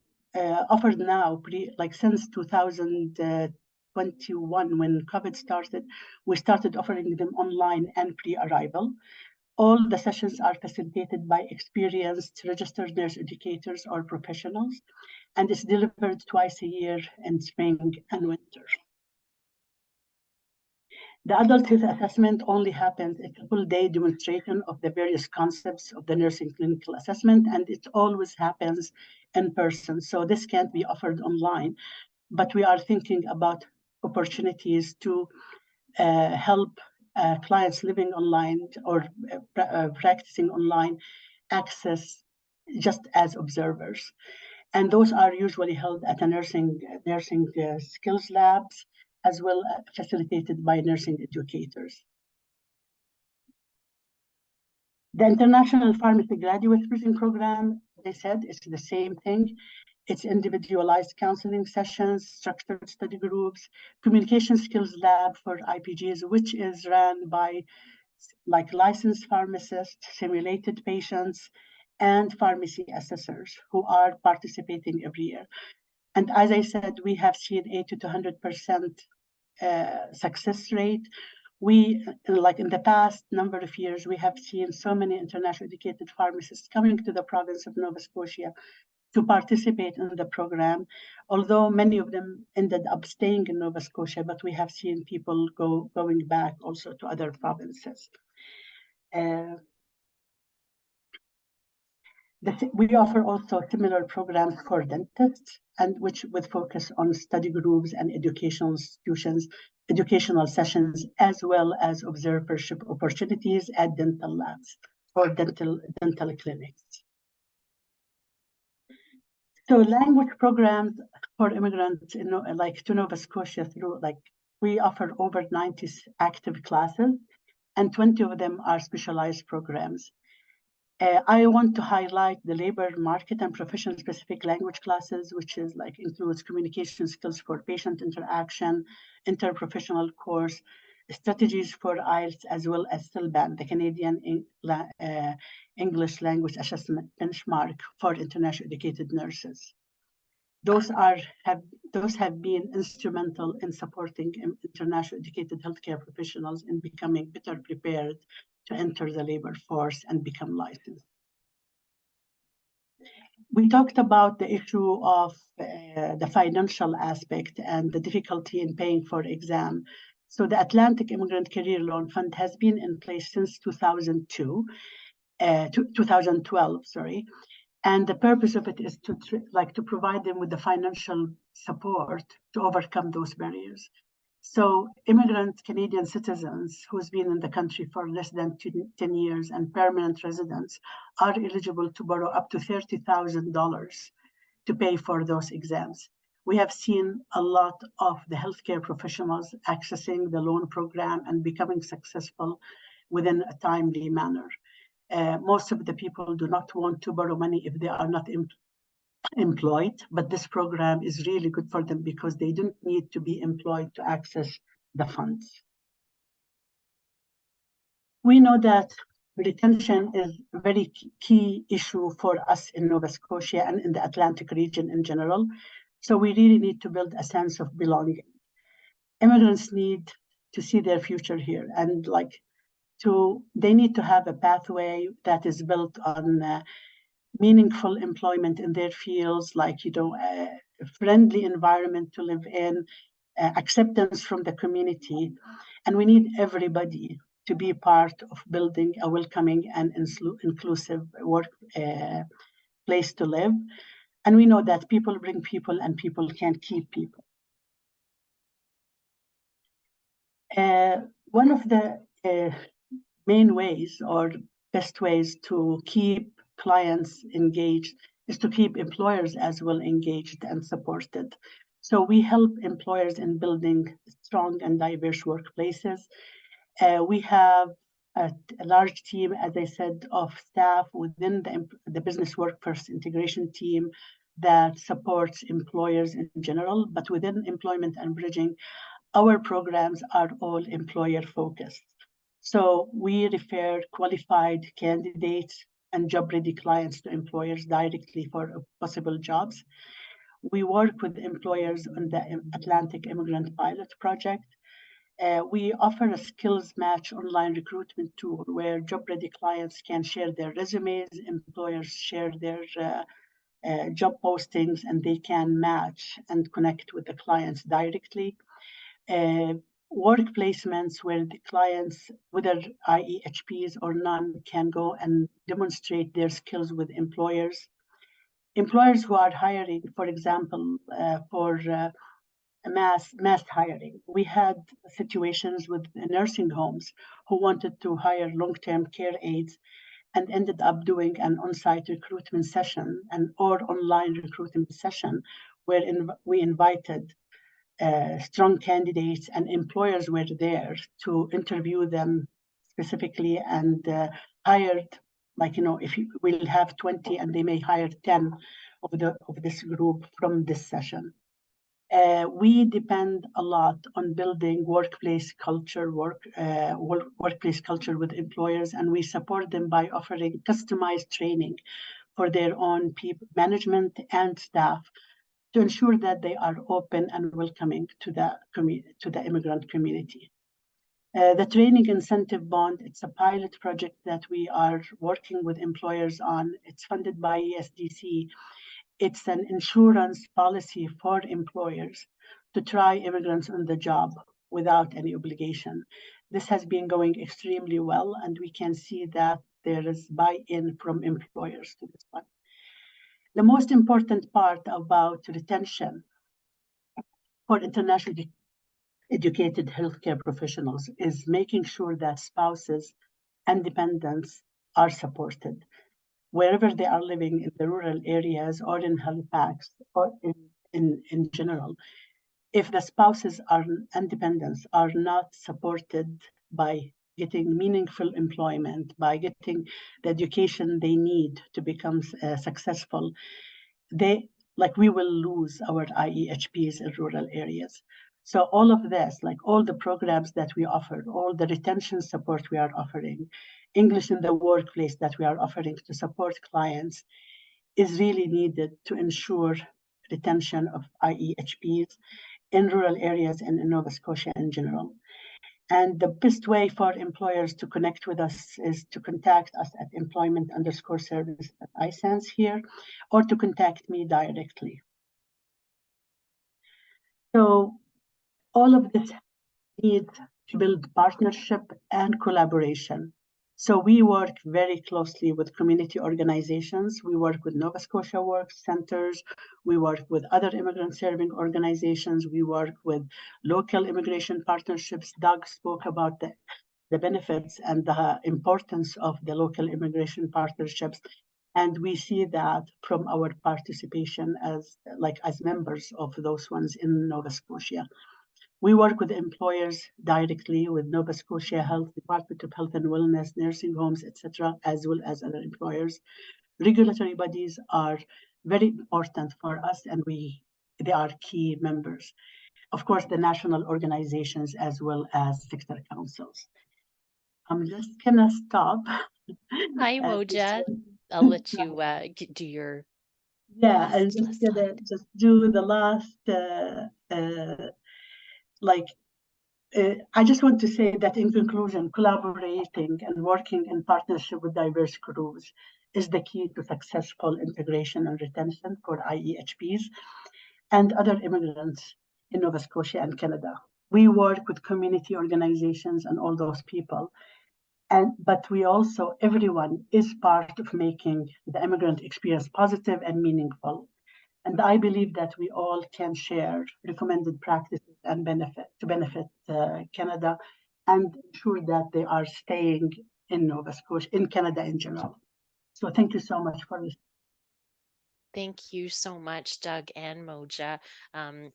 offered now since 2021, when COVID started. We started offering them online and pre-arrival. All the sessions are facilitated by experienced registered nurse educators or professionals, and it's delivered twice a year in spring and winter. The adult health assessment only happens a full-day demonstration of the various concepts of the nursing clinical assessment, and it always happens in person. So this can't be offered online, but we are thinking about opportunities to help clients living online or practicing online access just as observers. And those are usually held at a nursing skills labs, as well as facilitated by nursing educators. The International Pharmacy Graduate Bridging Program, they said, is the same thing. It's individualized counseling sessions, structured study groups, communication skills lab for IPGs, which is run by licensed pharmacists, simulated patients, and pharmacy assessors who are participating every year. And as I said, we have seen 80 to 100% success rate. We, in the past number of years, we have seen so many international educated pharmacists coming to the province of Nova Scotia to participate in the program, although many of them ended up staying in Nova Scotia, but we have seen people going back also to other provinces. We offer also similar programs for dentists, and which would focus on study groups and educational sessions, as well as observership opportunities at dental labs or dental clinics. So language programs for immigrants to Nova Scotia we offer over 90 active classes, and 20 of them are specialized programs. I want to highlight the labor market and profession-specific language classes, which is like includes communication skills for patient interaction, interprofessional course, strategies for IELTS, as well as CILBAN, the Canadian English Language Assessment Benchmark for international educated nurses. Those have been instrumental in supporting international educated healthcare professionals in becoming better prepared to enter the labor force and become licensed. We talked about the issue of the financial aspect and the difficulty in paying for exam. So the Atlantic Immigrant Career Loan Fund has been in place since 2012, sorry. And the purpose of it is to provide them with the financial support to overcome those barriers. So immigrant Canadian citizens who's been in the country for less than 10 years and permanent residents are eligible to borrow up to $30,000 to pay for those exams. We have seen a lot of the healthcare professionals accessing the loan program and becoming successful within a timely manner. Most of the people do not want to borrow money if they are not employed, but this program is really good for them because they don't need to be employed to access the funds. We know that retention is a very key issue for us in Nova Scotia and in the Atlantic region in general. So we really need to build a sense of belonging. Immigrants need to see their future here, and they need to have a pathway that is built on meaningful employment in their fields, a friendly environment to live in, acceptance from the community. And we need everybody to be part of building a welcoming and inclusive work place to live. And we know that people bring people and people can't keep people. One of the main ways or best ways to keep clients engaged is to keep employers as well engaged and supported. So we help employers in building strong and diverse workplaces. We have a large team, as I said, of staff within the business workforce integration team that supports employers in general, but within employment and bridging, our programs are all employer focused. So we refer qualified candidates and job-ready clients to employers directly for possible jobs. We work with employers on the Atlantic Immigrant Pilot Project. We offer a skills match online recruitment tool where job-ready clients can share their resumes, employers share their job postings, and they can match and connect with the clients directly. Work placements where the clients, whether IEHPs or none, can go and demonstrate their skills with employers. Employers who are hiring, for example, for mass hiring. We had situations with nursing homes who wanted to hire long-term care aides and ended up doing an on-site recruitment session or online recruitment session where we invited strong candidates and employers were there to interview them specifically and hired, if we'll have 20 and they may hire 10 of this group from this session. We depend a lot on building workplace culture with employers, and we support them by offering customized training for their own people, management and staff, to ensure that they are open and welcoming to the immigrant community. The training incentive bond, it's a pilot project that we are working with employers on. It's funded by ESDC. It's an insurance policy for employers to try immigrants on the job without any obligation. This has been going extremely well, and we can see that there is buy-in from employers to this one. The most important part about retention for internationally educated healthcare professionals is making sure that spouses and dependents are supported wherever they are living in the rural areas or in Halifax or in general. If the spouses and dependents are not supported by getting meaningful employment, by getting the education they need to become successful, we will lose our IEHPs in rural areas. So all of this, like all the programs that we offer, all the retention support we are offering, English in the workplace that we are offering to support clients, is really needed to ensure retention of IEHPs in rural areas and in Nova Scotia in general. And the best way for employers to connect with us is to contact us at employment_service at iSense here, or to contact me directly. So all of this needs to build partnership and collaboration. So we work very closely with community organizations. We work with Nova Scotia Work Centers. We work with other immigrant serving organizations. We work with local immigration partnerships. Doug spoke about the benefits and the importance of the local immigration partnerships. And we see that from our participation as members of those ones in Nova Scotia. We work with employers directly, with Nova Scotia Health, Department of Health and Wellness, nursing homes, etc., as well as other employers. Regulatory bodies are very important for us, and they are key members. Of course, the national organizations as well as sector councils. I'm just gonna stop. Hi, Moja. I'll let you do your I'm just gonna just do the last I just want to say that in conclusion, collaborating and working in partnership with diverse crews is the key to successful integration and retention for IEHPs and other immigrants in Nova Scotia and Canada. We work with community organizations and all those people, but we also, everyone is part of making the immigrant experience positive and meaningful. And I believe that we all can share recommended practices and benefit Canada, and ensure that they are staying in Nova Scotia, in Canada in general. So thank you so much for this. Thank you so much, Doug and Moja.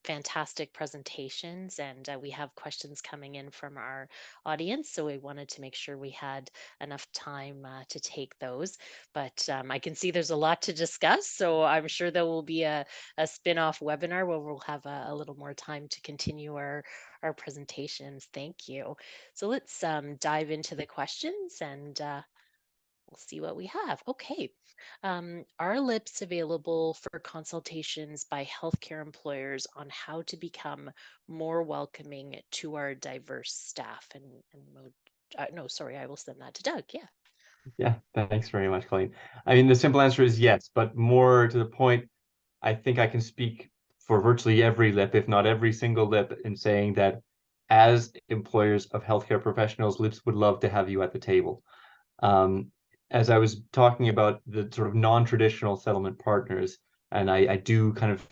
Fantastic presentations, and we have questions coming in from our audience, so we wanted to make sure we had enough time to take those. But I can see there's a lot to discuss, so I'm sure there will be a spin-off webinar where we'll have a little more time to continue our presentations. Thank you. So let's dive into the questions, and we'll see what we have. Okay. Are LIPs available for consultations by healthcare employers on how to become more welcoming to our diverse staff? No, sorry, I will send that to Doug. Yeah. Yeah, thanks very much, Colleen. I mean, the simple answer is yes, but more to the point, I think I can speak for virtually every LIP, if not every single LIP, in saying that as employers of healthcare professionals, LIPs would love to have you at the table. As I was talking about the sort of non-traditional settlement partners, and I do kind of,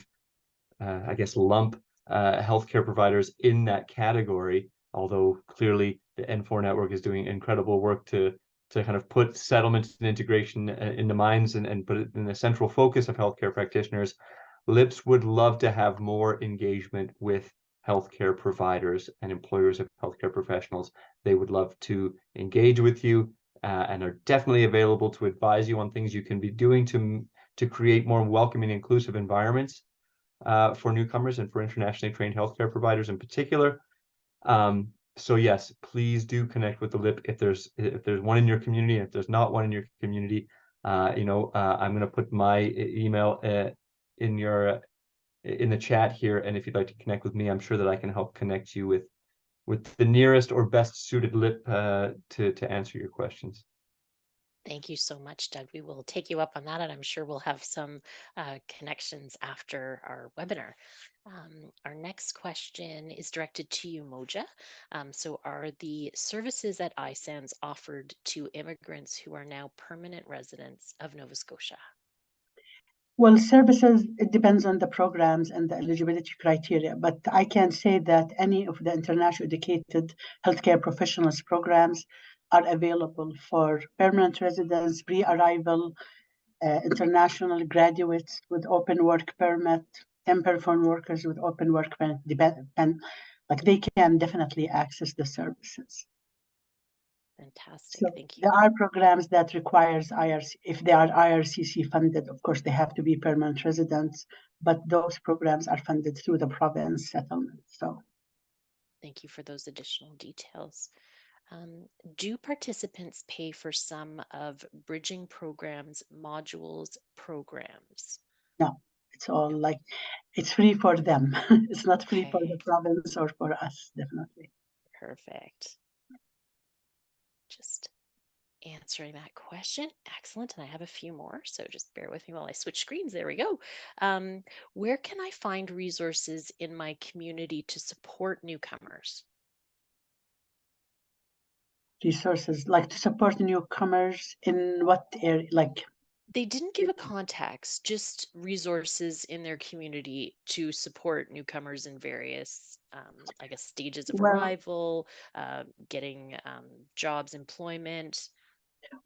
I guess, lump healthcare providers in that category, although clearly the N4 network is doing incredible work to kind of put settlement and integration in the minds and put it in the central focus of healthcare practitioners. LIPs would love to have more engagement with healthcare providers and employers of healthcare professionals. They would love to engage with you and are definitely available to advise you on things you can be doing to create more welcoming, inclusive environments for newcomers and for internationally trained healthcare providers in particular. So yes, please do connect with the LIP if there's one in your community. If there's not one in your community, I'm going to put my email in the chat here, and if you'd like to connect with me, I'm sure that I can help connect you with the nearest or best suited LIP to answer your questions. Thank you so much, Doug. We will take you up on that, and I'm sure we'll have some connections after our webinar. Our next question is directed to you, Moja. So are the services at iSense offered to immigrants who are now permanent residents of Nova Scotia? Well, services, it depends on the programs and the eligibility criteria, but I can say that any of the international educated healthcare professionals programs are available for permanent residents, pre-arrival, international graduates with open work permit, temporary foreign workers with open work permit, and they can definitely access the services. Fantastic. So Thank you. there are programs that requires IRC, if they are IRCC funded, of course, they have to be permanent residents, but those programs are funded through the province settlement. So Thank you for those additional details. Do participants pay for some of bridging programs, modules, programs? no, it's all like, it's free for them. It's not free for the Okay, province or for us, definitely. perfect. Just answering that question. Excellent. And I have a few more, so just bear with me while I switch screens. There we go. Where can I find resources in my community to support newcomers? Resources, like to support newcomers in what area, like, They didn't give a context, just resources in their community to support newcomers in various, I guess, stages of well, arrival, getting jobs, employment.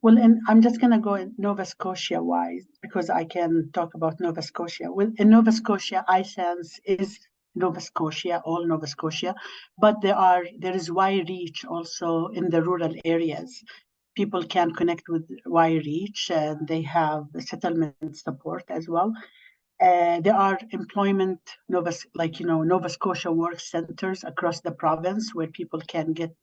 well, and I'm just gonna go in Nova Scotia wise because I can talk about Nova Scotia. Well, in Nova Scotia, iSense is Nova Scotia, all Nova Scotia, but there is Y-Reach also in the rural areas. People can connect with Y-Reach, and they have settlement support as well. There are employment Nova Scotia work centers across the province where people can get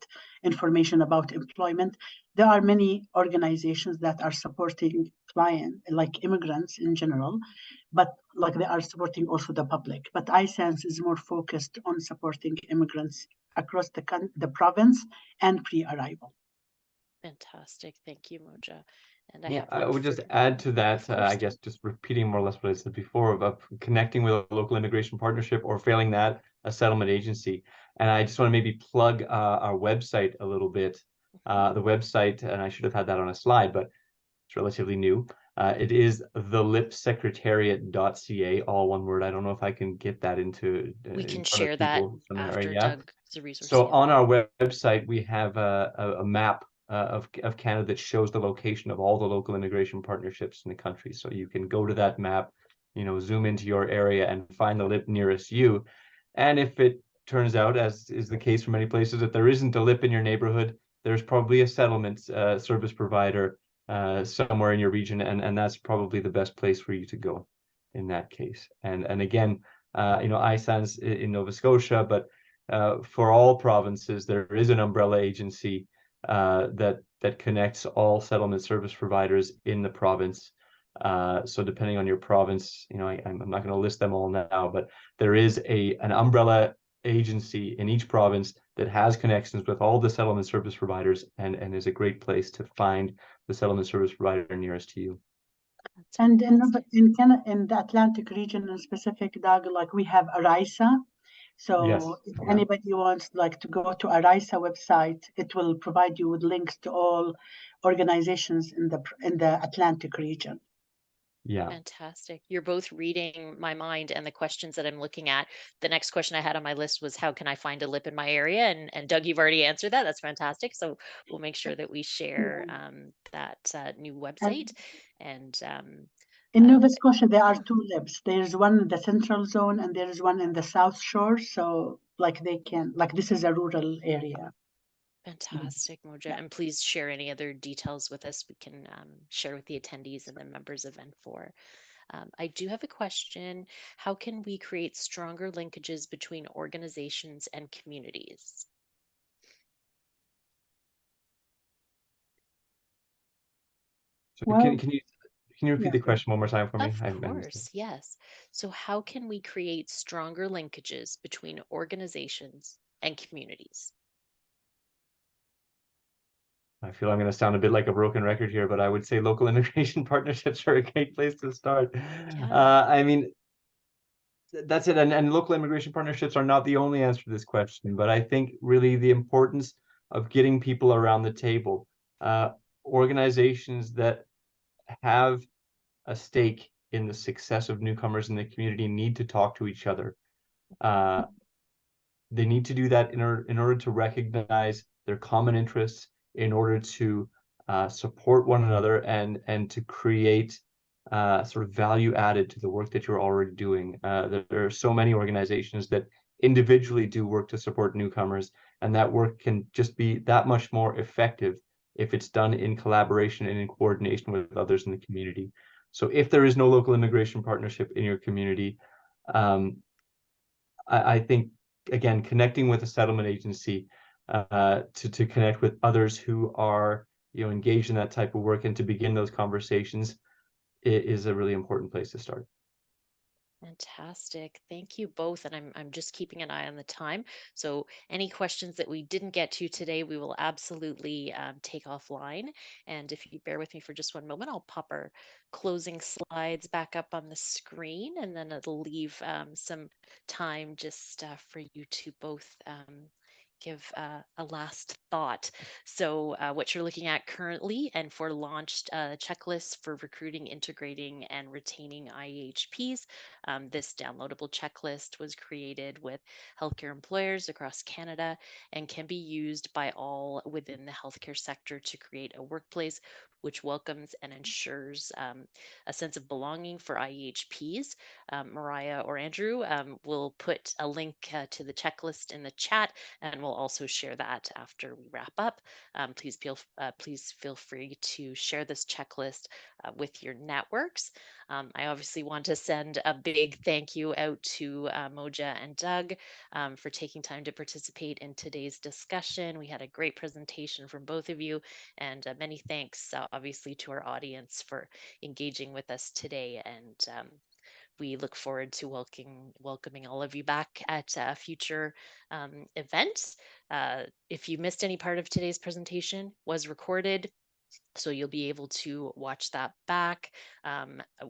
information about employment. There are many organizations that are supporting client like immigrants in general, but like they are supporting also the public. But iSense is more focused on supporting immigrants across the province and pre-arrival. Fantastic. Thank you, Moja. And I Yeah, have I one would just further add one. to that, Of I course. guess just repeating more or less what I said before about connecting with a local immigration partnership, or failing that, a settlement agency. And I just want to maybe plug our website a little bit. The website, and I should have had that on a slide, but it's relatively new. It is thelipsecretariat.ca, all one word. I don't know if I can get that into We in can front of share that people somewhere. after Yeah. Doug is a resource. So Yeah. on our website, we have a map of Canada that shows the location of all the local immigration partnerships in the country. So you can go to that map, zoom into your area and find the LIP nearest you. And if it turns out, as is the case for many places, that there isn't a LIP in your neighborhood, there's probably a settlement service provider somewhere in your region, and that's probably the best place for you to go in that case. And again, iSense in Nova Scotia, but for all provinces, there is an umbrella agency that connects all settlement service providers in the province. So depending on your province, I'm not going to list them all now, but there is an umbrella agency in each province that has connections with all the settlement service providers, and is a great place to find the settlement service provider nearest to you. That's And fantastic. in the Atlantic region in specific, Doug, like we have ARISA. Yes. So if Yeah. anybody wants like to go to ARISA website, it will provide you with links to all organizations in the Atlantic region. Yeah. Fantastic. You're both reading my mind and the questions that I'm looking at. The next question I had on my list was, how can I find a LIP in my area? And Doug, you've already answered that. That's fantastic. So we'll make sure that we share that new website. And And in Nova Scotia, there are yeah, two libs. There's one in the central zone and there is one in the South Shore. So like this is a rural area. fantastic, Moja. Yeah. And please share any other details with us. We can share with the attendees and the members of N4. I do have a question. How can we create stronger linkages between organizations and communities? So Well, can you repeat yeah. the question one more time for me? Of I missed it. course, yes. So, how can we create stronger linkages between organizations and communities? I feel I'm going to sound a bit like a broken record here, but I would say local immigration partnerships are a great place to start. Yeah, I mean, that's it. And local immigration partnerships are not the only answer to this question, but I think really the importance of getting people around the table, organizations that have a stake in the success of newcomers in the community need to talk to each other. They need to do that in order to recognize their common interests, in order to support one another, and to create sort of value added to the work that you're already doing. There are so many organizations that individually do work to support newcomers, and that work can just be that much more effective if it's done in collaboration and in coordination with others in the community. So if there is no local immigration partnership in your community, I think, again, connecting with a settlement agency to connect with others who are engaged in that type of work and to begin those conversations is a really important place to start. Fantastic. Thank you both. And I'm just keeping an eye on the time. So any questions that we didn't get to today, we will absolutely take offline. And if you bear with me for just one moment, I'll pop our closing slides back up on the screen, and then it'll leave some time just for you to both give a last thought. So what you're looking at currently and for launched checklists for recruiting, integrating, and retaining IEHPs. This downloadable checklist was created with healthcare employers across Canada and can be used by all within the healthcare sector to create a workplace which welcomes and ensures a sense of belonging for IEHPs. Mariah or Andrew will put a link to the checklist in the chat, and we'll also share that after we wrap up. Please feel free to share this checklist with your networks. I obviously want to send a big thank you out to Moja and Doug for taking time to participate in today's discussion. We had a great presentation from both of you, and many thanks, obviously, to our audience for engaging with us today. And we look forward to welcoming all of you back at future events. If you missed any part of today's presentation, was recorded, so you'll be able to watch that back.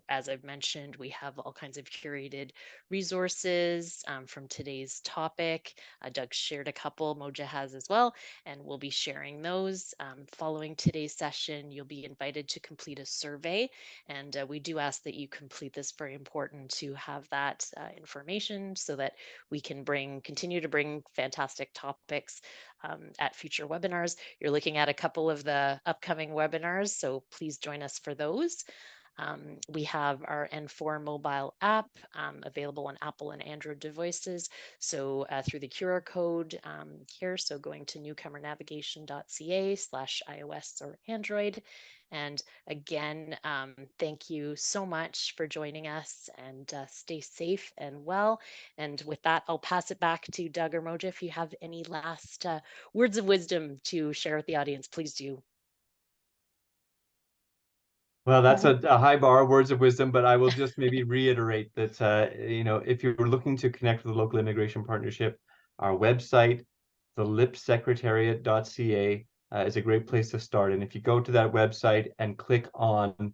As I've mentioned, we have all kinds of curated resources from today's topic. Doug shared a couple, Moja has as well, and we'll be sharing those. Following today's session, you'll be invited to complete a survey, and we do ask that you complete this. Very important to have that information so that we can continue to bring fantastic topics at future webinars. You're looking at a couple of the upcoming webinars, so please join us for those. We have our N4 mobile app available on Apple and Android devices. So through the QR code here, so going to newcomernavigation.ca/iOS or Android. And again, thank you so much for joining us, and stay safe and well. And with that, I'll pass it back to Doug or Moja. If you have any last words of wisdom to share with the audience, please do. Well, that's a high bar, words of wisdom, but I will just maybe reiterate that, if you're looking to connect with a local immigration partnership, our website, the lipsecretariat.ca, is a great place to start. And if you go to that website and click on,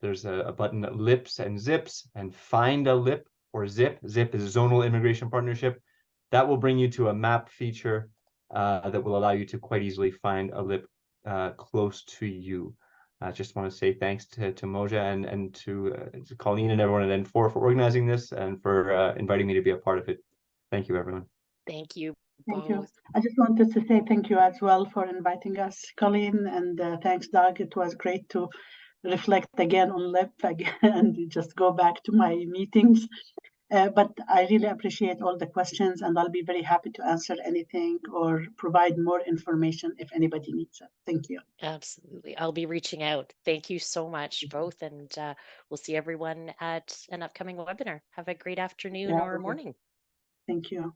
there's a button, lips and zips, and find a lip or zip. Zip is zonal immigration partnership. That will bring you to a map feature that will allow you to quite easily find a lip close to you. I just want to say thanks to Moja and to Colleen and everyone at N4 for organizing this and for inviting me to be a part of it. Thank you, everyone. Thank you Thank both. you. I just wanted to say thank you as well for inviting us, Colleen, and thanks, Doug. It was great to reflect again on LIP again and just go back to my meetings. But I really appreciate all the questions, and I'll be very happy to answer anything or provide more information if anybody needs it. Thank you. Absolutely. I'll be reaching out. Thank you so much, both. And we'll see everyone at an upcoming webinar. Have a great afternoon or morning. Thank you.